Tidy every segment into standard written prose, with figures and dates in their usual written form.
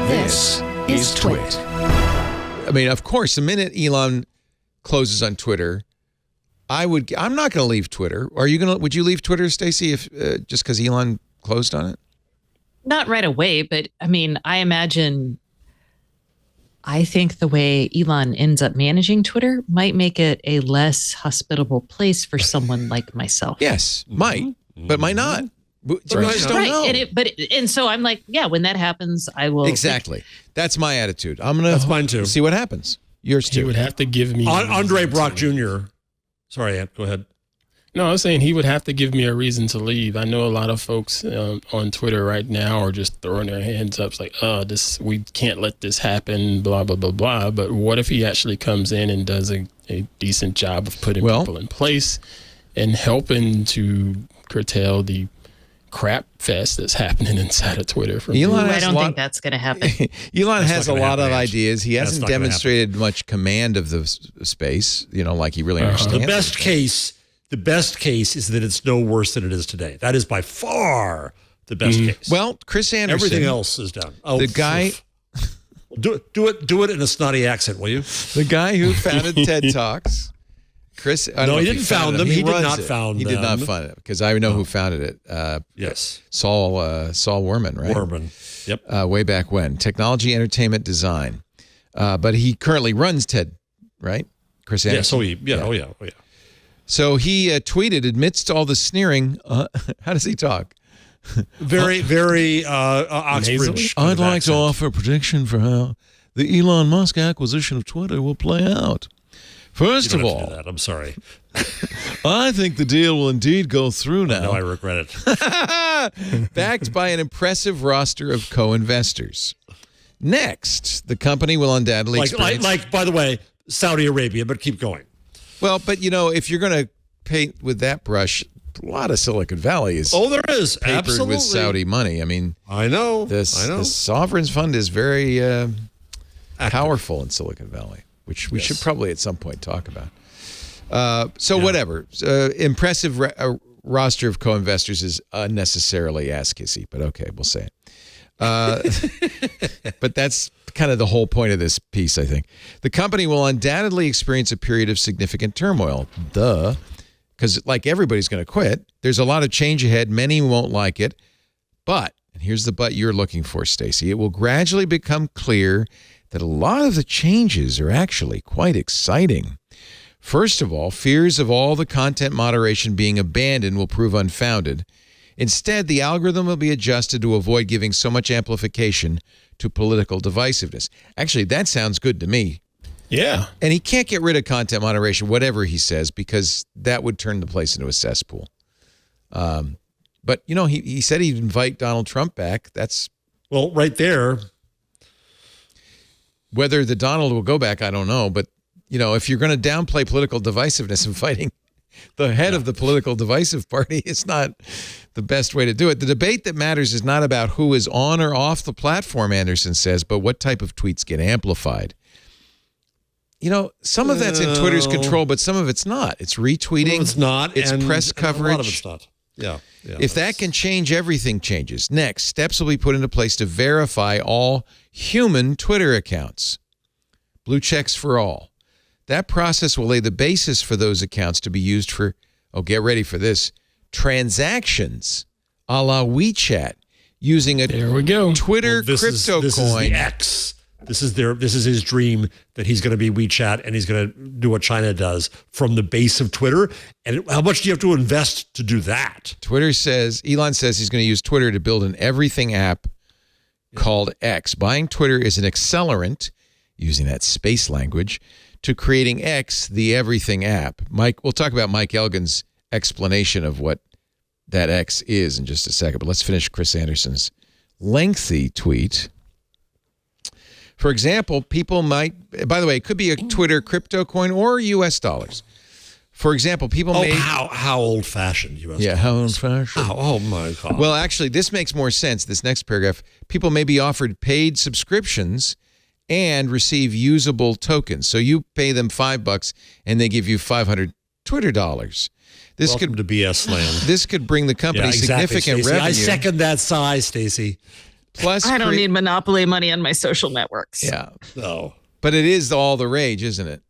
This is TWiT. I mean, of course, the minute Elon closes on Twitter, I'm not going to leave Twitter. Would you leave Twitter, Stacey, if just because Elon closed on it? Not right away, but I mean, I think the way Elon ends up managing Twitter might make it a less hospitable place for someone like myself. Yes, might, but might not. We just don't know. And so I'm like, yeah, when that happens, I will. Exactly. That's my attitude. That's mine too. See what happens. Yours too. He would have to give me Andre Brock Jr. Sorry, Ant, go ahead. No, I was saying he would have to give me a reason to leave. I know a lot of folks on Twitter right now are just throwing their hands up. It's like, we can't let this happen, blah, blah, blah, blah. But what if he actually comes in and does a decent job of putting people in place and helping to curtail the crap fest that's happening inside of Twitter? I don't think that's going to happen. Elon has a lot of ideas. He hasn't demonstrated much command of the space, like he really understands. The best case is that it's no worse than it is today. That is by far the best case. Well, Chris Anderson. Everything else is done. Oh, the guy. Do it in a snotty accent, will you? The guy who founded TED Talks. Chris. No, he didn't found them. He did not found them. He did not fund it because I know who founded it. Yes. Saul Wurman, right? Wurman. Yep. Way back when. Technology, entertainment, design. But he currently runs TED, right? Chris Anderson. Oh yeah. So he tweeted, amidst all the sneering, how does he talk? Very, very Oxbridge. I'd like to offer a prediction for how the Elon Musk acquisition of Twitter will play out. First of all, I'm sorry. I think the deal will indeed go through now. No, I regret it. Backed by an impressive roster of co-investors. Next, the company will undoubtedly like, by the way, Saudi Arabia, but keep going. Well, but if you're going to paint with that brush, a lot of Silicon Valley is there is papered absolutely with Saudi money. I mean, I know. The sovereign fund is very powerful in Silicon Valley, which we should probably at some point talk about. Whatever. Impressive roster of co-investors is unnecessarily ass-kissy, but okay, we'll say it. But that's kind of the whole point of this piece, I think. The company will undoubtedly experience a period of significant turmoil. Because everybody's going to quit. There's a lot of change ahead. Many won't like it. But, and here's the but you're looking for, Stacey, it will gradually become clear that a lot of the changes are actually quite exciting. First of all, fears of all the content moderation being abandoned will prove unfounded. Instead, the algorithm will be adjusted to avoid giving so much amplification to political divisiveness. Actually, that sounds good to me. Yeah. And he can't get rid of content moderation, whatever he says, because that would turn the place into a cesspool. But, he said he'd invite Donald Trump back. That's... Well, right there. Whether the Donald will go back, I don't know. But, if you're going to downplay political divisiveness and fighting the head of the political divisive party, it's not the best way to do it. The debate that matters is not about who is on or off the platform, Anderson says, but what type of tweets get amplified. Some of that's in Twitter's control, but some of it's not. It's retweeting. It's not. It's press coverage. A lot of it's not. Yeah. If that can change, everything changes. Next, steps will be put into place to verify all human Twitter accounts. Blue checks for all. That process will lay the basis for those accounts to be used for, get ready for this, transactions a la WeChat using a Twitter crypto coin. This is the X. This is his dream that he's going to be WeChat and he's going to do what China does from the base of Twitter. And how much do you have to invest to do that? Elon says he's going to use Twitter to build an everything app called X. Buying Twitter is an accelerant, using that space language, to creating X, the everything app. Mike, we'll talk about Mike Elgin's explanation of what that X is in just a second, but let's finish Chris Anderson's lengthy tweet. For example, people might, by the way, it could be a Twitter crypto coin or US dollars. For example, people may... how old-fashioned US dollars. How old-fashioned. Oh, my God. Well, actually, this makes more sense, this next paragraph. People may be offered paid subscriptions and receive usable tokens. So you pay them $5 and they give you 500 Twitter dollars. Welcome to BS land. This could bring the company significant revenue. I second that sigh, Stacey. Plus, I don't need monopoly money on my social networks. Yeah. No. But it is all the rage, isn't it?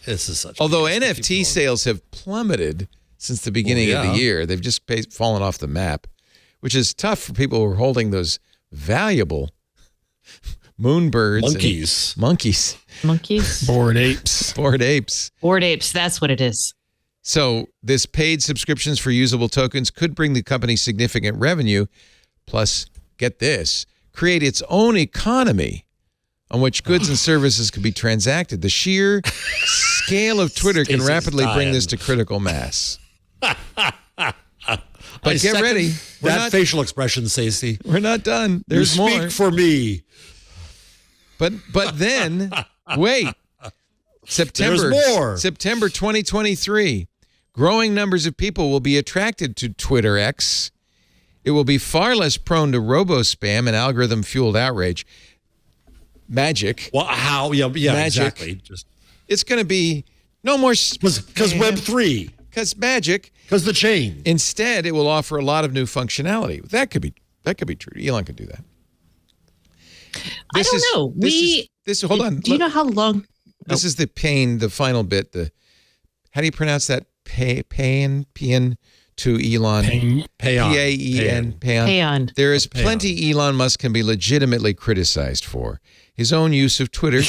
This is such. Although NFT sales have plummeted since the beginning of the year, they've just fallen off the map, which is tough for people who are holding those valuable moonbirds. Monkeys. Bored apes. Bored apes. That's what it is. So this paid subscriptions for usable tokens could bring the company significant revenue. Plus, get this, create its own economy on which goods and services could be transacted. The sheer scale of Twitter can rapidly bring this to critical mass. But get ready. That facial expression, Stacey. We're not done. There's more. Speak for me. But then, wait. September 2023. Growing numbers of people will be attracted to Twitter X. It will be far less prone to robo-spam and algorithm-fueled outrage. Magic. Well, how? Yeah, magic. Exactly. It's going to be no more... Because Web3. Because magic. Because the chain. Instead, it will offer a lot of new functionality. That could be true. Elon could do that. I don't know. Hold on. Do you know how long... This is the pain, the final bit. How do you pronounce that? Paean to Elon. Paean. Paean. There is plenty Elon Musk can be legitimately criticized for. His own use of Twitter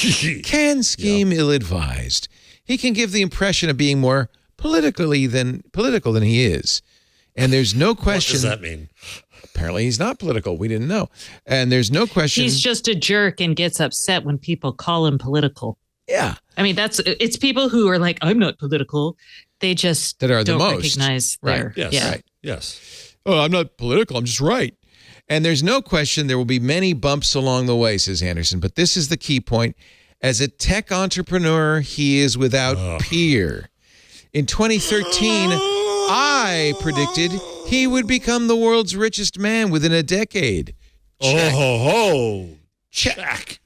can seem ill-advised. He can give the impression of being more political than he is. And there's no question. What does that mean? Apparently he's not political. We didn't know. And there's no question. He's just a jerk and gets upset when people call him political. Yeah. I mean, it's people who are like, I'm not political. They just don't recognize their... Yes. Yeah. Right. Yes. Oh, I'm not political. I'm just right. And there's no question there will be many bumps along the way, says Anderson. But this is the key point. As a tech entrepreneur, he is without peer. In 2013, I predicted he would become the world's richest man within a decade. Check. Check.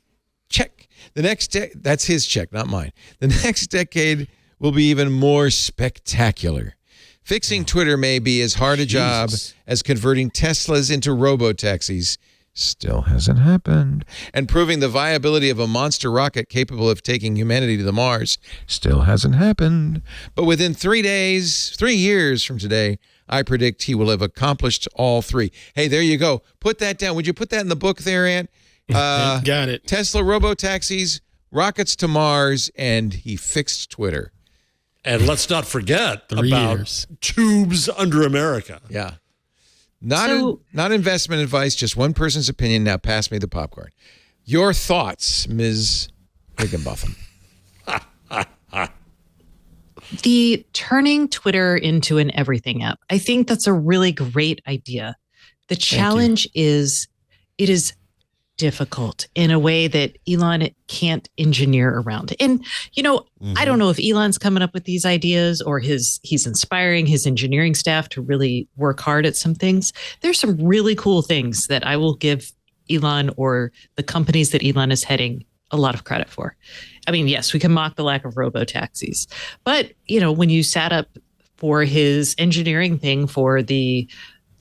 The next that's his check, not mine. The next decade will be even more spectacular. Fixing Twitter may be as hard a job as converting Teslas into robo-taxis. Still hasn't happened. And proving the viability of a monster rocket capable of taking humanity to the Mars. Still hasn't happened. But within 3 years from today, I predict he will have accomplished all three. Hey, there you go. Put that down. Would you put that in the book there, Ant? Got it. Tesla robo-taxis, rockets to Mars, and he fixed Twitter. And let's not forget 3 about years. tubes under America. Yeah. Not investment advice, just one person's opinion. Now pass me the popcorn. Your thoughts, Ms. Higginbotham. The turning Twitter into an everything app. I think that's a really great idea. The challenge is it is difficult in a way that Elon can't engineer around. And, I don't know if Elon's coming up with these ideas or he's inspiring his engineering staff to really work hard at some things. There's some really cool things that I will give Elon or the companies that Elon is heading a lot of credit for. I mean, yes, we can mock the lack of robo-taxis, but, when you sat up for his engineering thing for the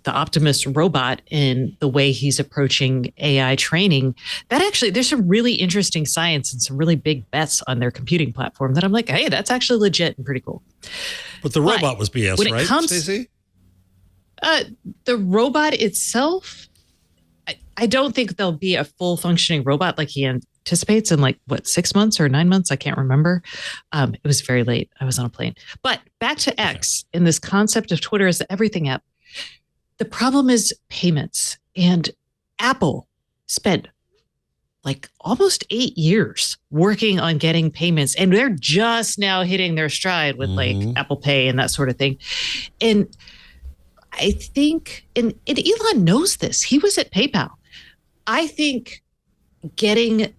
Optimus robot and the way he's approaching AI training, that actually, there's some really interesting science and some really big bets on their computing platform that I'm like, hey, that's actually legit and pretty cool. But the robot was BS, right, Stacey? The robot itself, I don't think there'll be a full functioning robot like he anticipates in 6 months or 9 months? I can't remember. It was very late. I was on a plane. But back to X and this concept of Twitter as the everything app. The problem is payments, and Apple spent almost 8 years working on getting payments, and they're just now hitting their stride with Apple Pay and that sort of thing. And I think, and Elon knows this. He was at PayPal. I think getting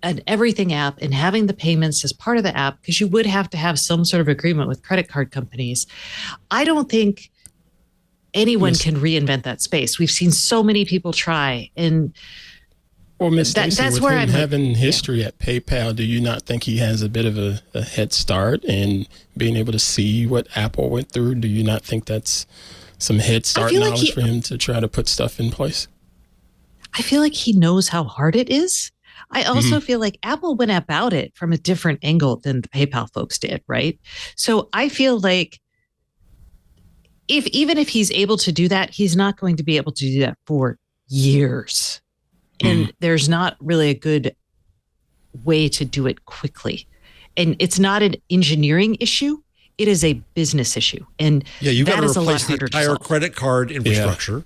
an everything app and having the payments as part of the app, because you would have to have some sort of agreement with credit card companies. I don't think anyone can reinvent that space. We've seen so many people try, and Miss Stacey, that's where I'm having history at PayPal. Do you not think he has a bit of a head start in being able to see what Apple went through? Do you not think that's some head start knowledge for him to try to put stuff in place? I feel like he knows how hard it is. I also feel like Apple went about it from a different angle than the PayPal folks did, right? So I feel like even if he's able to do that, he's not going to be able to do that for years. And there's not really a good way to do it quickly. And it's not an engineering issue. It is a business issue. And you've got that to is a lot replace the harder to entire solve. credit card infrastructure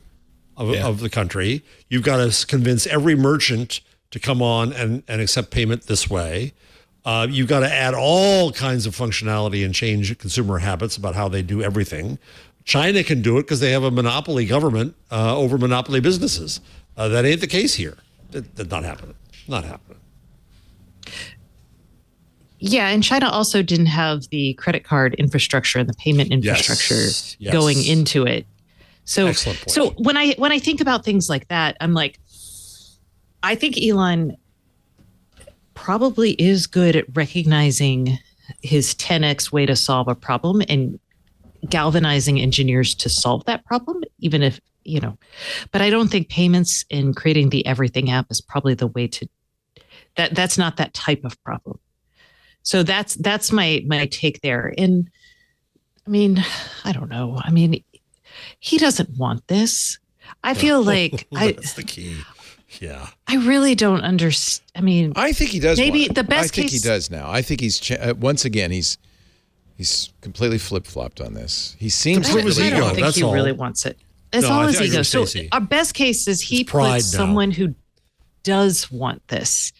of the country. You've got to convince every merchant to come on and accept payment this way. You've got to add all kinds of functionality and change consumer habits about how they do everything. China can do it because they have a monopoly government over monopoly businesses. That ain't the case here. That's not happening. Not happening. Yeah, and China also didn't have the credit card infrastructure and the payment infrastructure going into it. So, excellent point. So when I think about things like that, I'm like, I think Elon probably is good at recognizing his 10x way to solve a problem and galvanizing engineers to solve that problem, even if, but I don't think payments and creating the everything app is probably the way to that's not that type of problem. So that's my take there. And I mean, I don't know. I mean, he doesn't want this. I feel like that's the key. Yeah. I really don't understand. I mean, I think he does. Maybe want it. the best I think case, he does now. I think he's once again he's completely flip flopped on this. He seems To prove his I ego, don't think that's he all. really wants it. It's No, all I his agree ego. with So Stacey. our best case is he It's pride puts now. someone who does want this.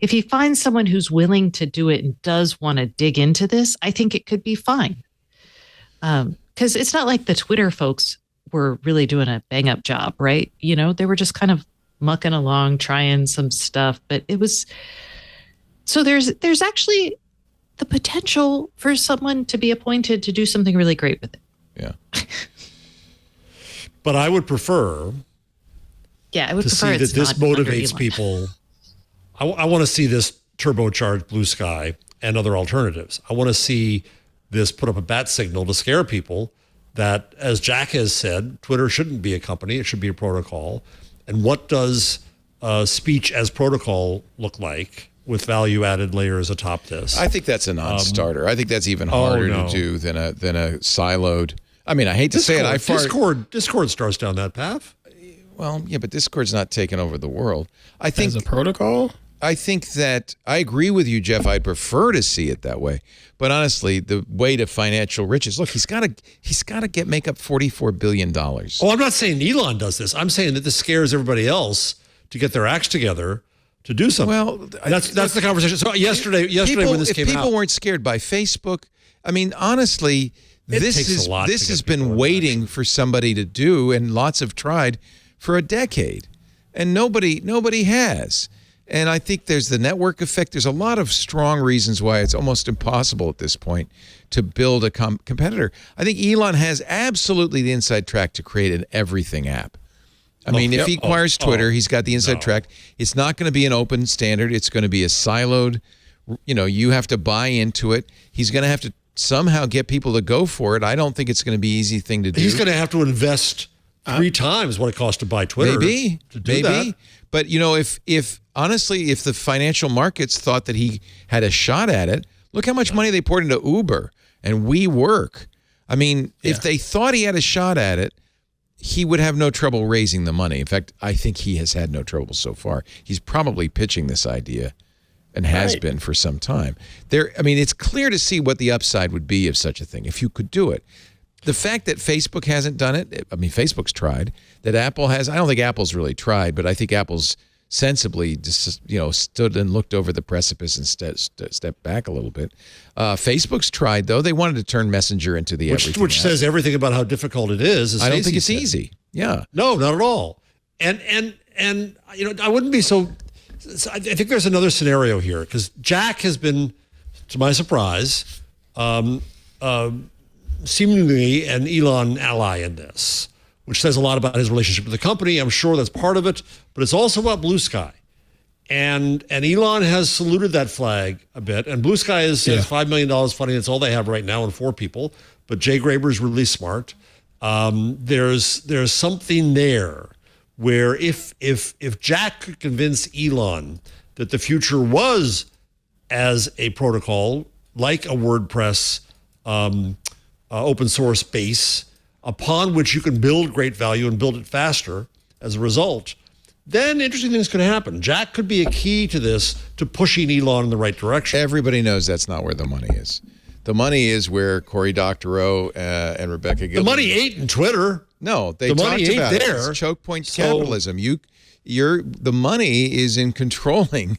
If he finds someone who's willing to do it and does want to dig into this, I think it could be fine. Because it's not like the Twitter folks were really doing a bang up job, right? They were just kind of mucking along, trying some stuff, but it was, so there's actually the potential for someone to be appointed to do something really great with it. Yeah. But I would prefer Yeah, I would to prefer see it's that this not under motivates Elon. people. I want to see this turbocharge Blue Sky and other alternatives. I want to see this put up a bat signal to scare people that, as Jack has said, Twitter shouldn't be a company. It should be a protocol. And what does speech as protocol look like with value-added layers atop this? I think that's a non-starter. I think that's even harder to do than a siloed. I mean, I hate to say it. Discord starts down that path. Well, yeah, but Discord's not taking over the world. I think As a protocol? I think that I agree with you, Jeff. I'd prefer to see it that way. But honestly, the way to financial riches, look, he's got to make up $44 billion. Oh, I'm not saying Elon does this. I'm saying that this scares everybody else to get their acts together to do something. Well, that's the conversation. So yesterday when this came out, people weren't scared by Facebook. I mean, honestly, this has been waiting for somebody to do, and lots have tried for a decade, and nobody has. And I think there's the network effect. There's a lot of strong reasons why it's almost impossible at this point to build a competitor. I think Elon has absolutely the inside track to create an everything app. I mean, if he acquires Twitter, he's got the inside track. It's not going to be an open standard. It's going to be a siloed, you have to buy into it. He's going to have to somehow get people to go for it. I don't think it's going to be an easy thing to do. He's going to have to invest 3 times what it costs to buy Twitter. Maybe. That. But if honestly, if the financial markets thought that he had a shot at it, look how much money they poured into Uber and WeWork. I mean, if they thought he had a shot at it, he would have no trouble raising the money. In fact, I think he has had no trouble so far. He's probably pitching this idea and has been for some time. It's clear to see what the upside would be of such a thing if you could do it. The fact that Facebook hasn't done it, I mean, Facebook's tried. That Apple has, I don't think Apple's really tried, but I think Apple's sensibly just, stood and looked over the precipice and stepped back a little bit. Facebook's tried, though. They wanted to turn Messenger into the everything which app. says everything about how difficult it is. I don't think it's Stacey said. easy. Yeah. No, not at all. And I wouldn't be so. I think there's another scenario here because Jack has been, to my surprise, seemingly an Elon ally in this, which says a lot about his relationship with the company. I'm sure that's part of it, but it's also about Blue Sky. And Elon has saluted that flag a bit. And Blue Sky has $5 million funding. That's all they have right now, and 4 people. But Jay Graber's really smart. There's something there. where if Jack could convince Elon that the future was as a protocol like a WordPress open source base upon which you can build great value and build it faster as a result, then interesting things could happen. Jack could be a key to this, to pushing Elon in the right direction. Everybody knows that's not where the money is. The money is where Cory Doctorow and Rebecca Gilman. The money ain't in Twitter. No, they the talked money ain't about there. it. It's choke point capitalism. The money is in controlling.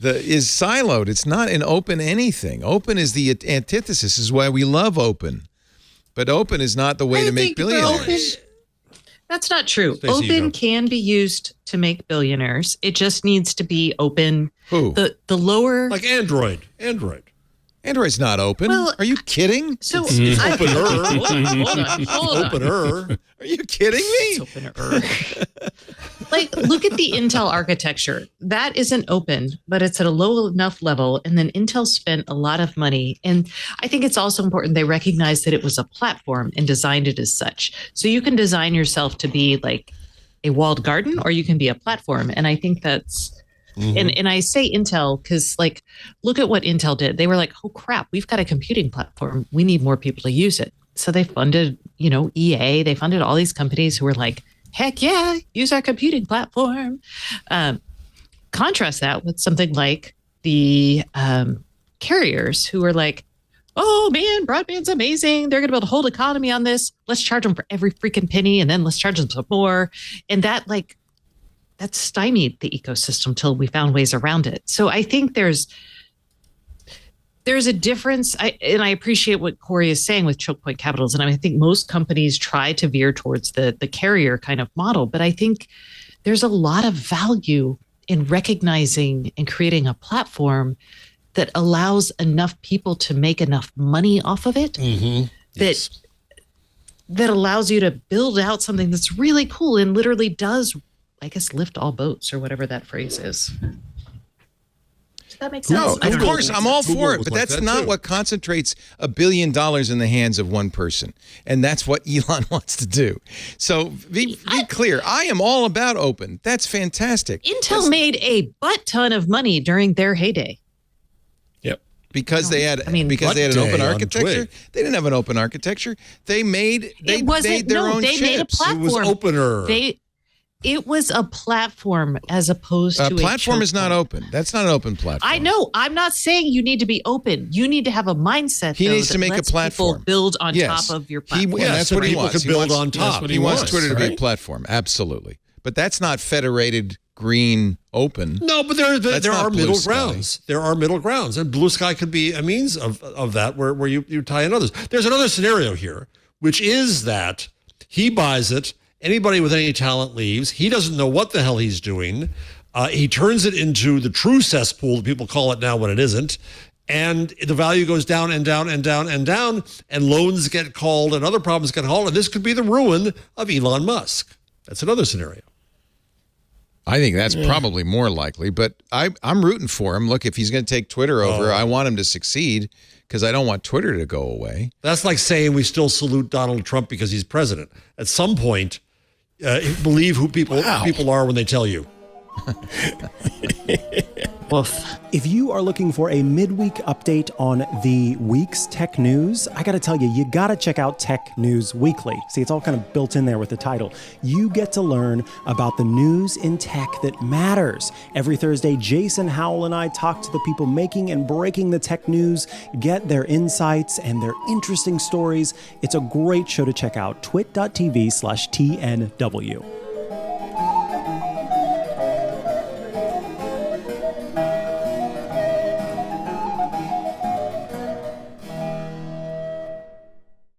Is siloed. It's not an open anything. Open is the antithesis. Is why we love open. But open is not the way to make billionaires. That's not true. Stacey, open can be used to make billionaires. It just needs to be open. Who? The lower, Like Android. Android's not open. Well, Are you kidding? So It's I- opener. hold on. Opener. Are you kidding me? It's opener. Like, look at the Intel architecture. That isn't open, but it's at a low enough level. And then Intel spent a lot of money. And I think it's also important they recognize that it was a platform and designed it as such. So you can design yourself to be like a walled garden, or you can be a platform. And I think that's, and I say Intel because, like, look at what Intel did. They were like, oh crap, we've got a computing platform. We need more people to use it. So they funded, EA. They funded all these companies who were like, heck yeah, use our computing platform. Contrast that with something like the carriers who were like, oh man, broadband's amazing. They're going to build a whole economy on this. Let's charge them for every freaking penny, and then let's charge them some more. And that stymied the ecosystem till we found ways around it. So I think there's a difference. And I appreciate what Cory is saying with choke point capitalism. I think most companies try to veer towards the carrier kind of model, but I think there's a lot of value in recognizing and creating a platform that allows enough people to make enough money off of it that allows you to build out something that's really cool and literally does, I guess, lift all boats, or whatever that phrase is. Does that make sense? No, I of don't know. course, I'm all for it, was but like that's that not too. what concentrates $1 billion in the hands of one person, and that's what Elon wants to do. So be clear, I am all about open. That's fantastic. Intel made a butt ton of money during their heyday. Yep. Because they had an What open day on architecture. Twig? They didn't have an open architecture. They made their own they made a chips. platform. It was opener. It was a platform as opposed to A platform choke is not point. open. That's not an open platform. I know. I'm not saying you need to be open. You need to have a mindset. He though, needs to that make a lets platform. People build on Yes. top of your And platform. that's what he people wants. could build on That's top. what He wants wants, Twitter to be a right? platform. Absolutely. But that's not federated, green, open. No, but there That's are not Blue middle Sky. grounds. There are middle grounds, and Blue Sky could be a means of that, where you tie in others. There's another scenario here, which is that he buys it. Anybody with any talent leaves. He doesn't know what the hell he's doing. He turns it into the true cesspool, people call it now when it isn't. And the value goes down and down and down and down, and loans get called and other problems get called. And this could be the ruin of Elon Musk. That's another scenario. I think that's probably more likely, but I'm rooting for him. Look, if he's going to take Twitter over, I want him to succeed because I don't want Twitter to go away. That's like saying we still salute Donald Trump because he's president. At some point, believe who people are when they tell you. Woof. If you are looking for a midweek update on the week's tech news, I got to tell you, you got to check out Tech News Weekly. See, it's all kind of built in there with the title. You get to learn about the news in tech that matters. Every Thursday, Jason Howell and I talk to the people making and breaking the tech news, get their insights and their interesting stories. It's a great show to check out, twit.tv/TNW.